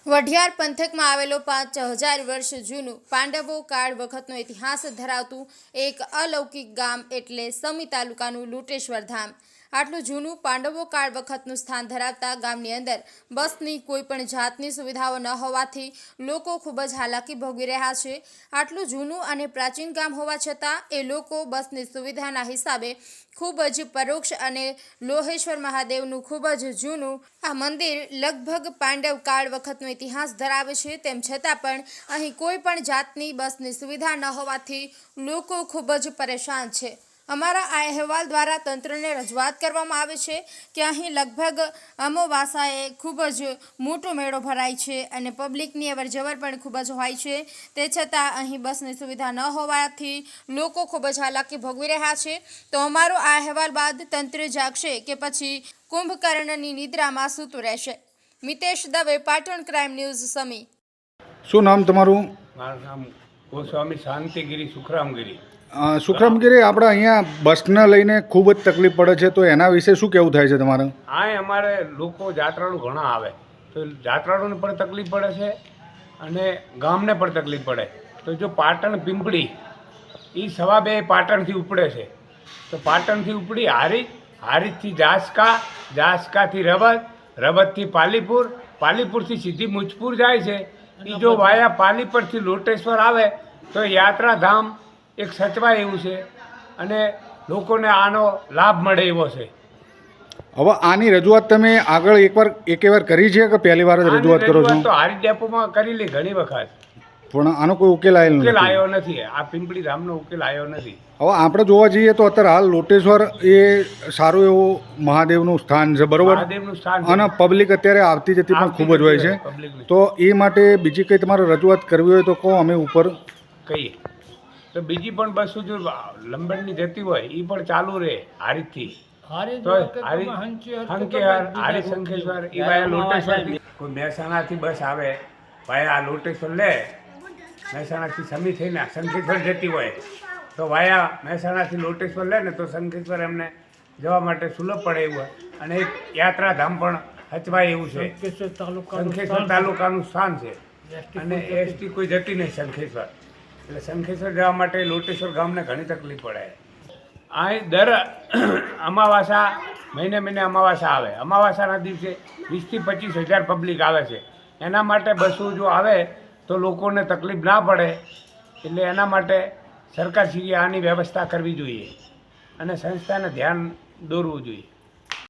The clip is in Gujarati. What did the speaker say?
વઢિયાર પંથકમાં આવેલો 5000 વર્ષ જૂનું પાંડવો કાળ વખતનો ઇતિહાસ ધરાવતું એક અલૌકિક ગામ એટલે સમી તાલુકાનું લુટેશ્વર ધામ। આટલું જૂનું પાંડવો કાળ વખતનું સ્થાન ધરાવતા ગામની અંદર બસની કોઈ પણ જાતની સુવિધાઓ ન હોવાથી લોકો ખૂબ જ હાલાકી ભોગવી રહ્યા છે। આટલું જૂનું અને પ્રાચીન ગામ હોવા છતાં એ લોકો બસની સુવિધાના હિસાબે ખૂબ જ પરોક્ષ અને લોહેશ્વર મહાદેવનું ખૂબ જ જૂનું આ મંદિર લગભગ પાંડવ કાળ વખતનો ઇતિહાસ ધરાવે છે। તેમ છતાં પણ અહીં કોઈ પણ જાતની બસની સુવિધા ન હોવાથી લોકો ખૂબ જ પરેશાન છે। અમારા આ અહેવાલ દ્વારા તંત્રને રજૂઆત કરવામાં આવે છે કે અહીં લગભગ અમાવાસાએ ખૂબ જ મોટો મેળો ભરાય છે અને પબ્લિકની અવરજવર પણ ખૂબ જ હોય છે। તે છતાં અહીં બસની સુવિધા ન હોવાથી લોકો ખૂબ જ હાલાકી ભોગવી રહ્યા છે। તો અમારો આ અહેવાલ બાદ તંત્ર જાગશે કે પછી કુંભકર્ણની નિદ્રામાં સૂતું રહેશે। મિતેશ દવે, પાટણ ક્રાઇમ ન્યૂઝ, સમી। શું નામ તમારું? મારું નામ ગોસ્વામી શાંતિગીરી સુખરામગીરી। સુખરામગીરી, આપણે અહીંયા બસને લઈને ખૂબ જ તકલીફ પડે છે, તો એના વિશે શું કહેવું થાય છે તમારે? આ અમારે લોકો જાત્રાળુ ઘણા આવે તો જાત્રાળુને પણ તકલીફ પડે છે અને ગામને પણ તકલીફ પડે। તો જો પાટણ પીંપળી એ સવા બે પાટણથી ઉપડે છે, તો પાટણથી ઉપડી હારીજથી જાસકા, જાસકાથી રબત, રબતથી પાલીપુર, પાલીપુરથી સીધી મુજપુર જાય છે। એ જો વાયા પાલીપુરથી લોટેશ્વર આવે તો યાત્રાધામ એક સચવાય એવું છે અને લોકોને આનો લાભ મળે એવો છે। હવે આની રજૂઆત તમે આગળ એકવાર કરી છે કે પહેલી વાર જ રજૂઆત કરો છો? તો હારી ડેપોમાં કરેલી ઘણી વખત, પણ આનો કોઈ ઉકેલ આવ્યો નથી। આ પીંપળી ધામનો ઉકેલ આવ્યો નથી। હવે આપણે જોવા જઈએ તો અત્યારે હાલ લોટેશ્વર એ સારું એવું મહાદેવનું સ્થાન છે, બરોબર? મહાદેવનું સ્થાન અને પબ્લિક અત્યારે આવતી જતી પણ ખૂબ જ હોય છે, તો એ માટે બીજી કંઈ તમારે રજૂઆત કરવી હોય તો કહો, અમે ઉપર કહીએ। તો બીજી પણ બસો જો લંબણની જતી હોય એ પણ ચાલુ રહે હારીજથી, તો હારી શંખેશ્વર એ વાયા લોટેશ્વર। કોઈ મહેસાણાથી બસ આવે વાયા લોટેશ્વર લે, મહેસાણાથી સમી થઈને શંખેશ્વર જતી હોય તો વાયા મહેસાણાથી લોટેશ્વર લે ને તો શંખેશ્વર એમને જવા માટે સુલભ પડે એવું હોય અને એક યાત્રાધામ પણ હચવાય એવું છે। શંખેશ્વર તાલુકાનું સ્થાન છે અને એસટી કોઈ જતી નહીં શંખેશ્વર, એટલે શંખેશ્વર જવા માટે લોટેશ્વર ગામને ઘણી તકલીફ પડે। અહીં દર અમાવાસા મહિને અમાવાસા આવે, અમાવાસાના દિવસે 20થી 25,000 પબ્લિક આવે છે। એના માટે બસો જો આવે તો લોકોને તકલીફ ના પડે, એટલે એના માટે સરકારશ્રીએ આની વ્યવસ્થા કરવી જોઈએ અને સંસ્થાને ધ્યાન દોરવું જોઈએ।